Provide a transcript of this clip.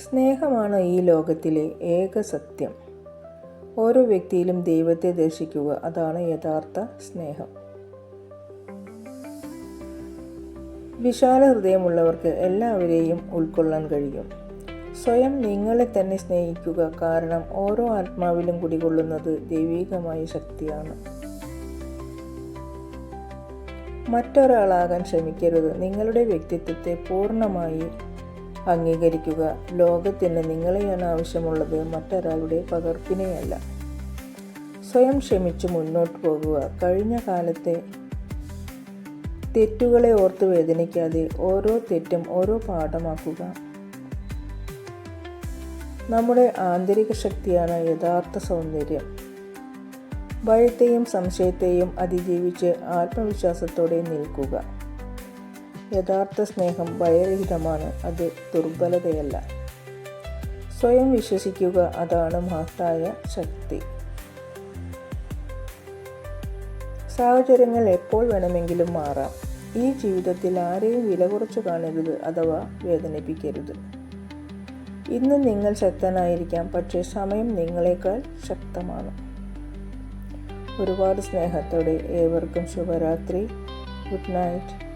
സ്നേഹമാണ് ഈ ലോകത്തിലെ ഏക സത്യം. ഓരോ വ്യക്തിയിലും ദൈവത്തെ ദർശിക്കുക, അതാണ് യഥാർത്ഥ സ്നേഹം. വിശാല ഹൃദയമുള്ളവർക്ക് എല്ലാവരെയും ഉൾക്കൊള്ളാൻ കഴിയും. സ്വയം നിങ്ങളെ തന്നെ സ്നേഹിക്കുക, കാരണം ഓരോ ആത്മാവിലും കുടികൊള്ളുന്നത് ദൈവികമായ ശക്തിയാണ്. മറ്റൊരാളാകാൻ ശ്രമിക്കരുത്. നിങ്ങളുടെ വ്യക്തിത്വത്തെ പൂർണ്ണമായി അംഗീകരിക്കുക. ലോകത്തിന് നിങ്ങളെയാണ് ആവശ്യമുള്ളത്, മറ്റൊരാളുടെ പകർപ്പിനെയല്ല. സ്വയം ക്ഷമിച്ച് മുന്നോട്ട് പോകുക. കഴിഞ്ഞ കാലത്തെ തെറ്റുകളെ ഓർത്ത് വേദനിക്കാതെ ഓരോ തെറ്റും ഓരോ പാഠമാക്കുക. നമ്മുടെ ആന്തരിക ശക്തിയാണ് യഥാർത്ഥ സൗന്ദര്യം. ഭയത്തെയും സംശയത്തെയും അതിജീവിച്ച് ആത്മവിശ്വാസത്തോടെ നിൽക്കുക. യഥാർത്ഥ സ്നേഹം ഭയരഹിതമാണ്, അത് ദുർബലതയല്ല. സ്വയം വിശ്വസിക്കുക, അതാണ് മഹത്തായ ശക്തി. സാഹചര്യങ്ങൾ എപ്പോൾ വേണമെങ്കിലും മാറാം. ഈ ജീവിതത്തിൽ ആരെയും വില കുറച്ച് കാണരുത് അഥവാ വേദനിപ്പിക്കരുത്. ഇന്ന് നിങ്ങൾ ശക്തനായിരിക്കാം, പക്ഷേ സമയം നിങ്ങളെക്കാൾ ശക്തമാണ്. ഒരുപാട് സ്നേഹത്തോടെ ഏവർക്കും ശുഭരാത്രി. Good night.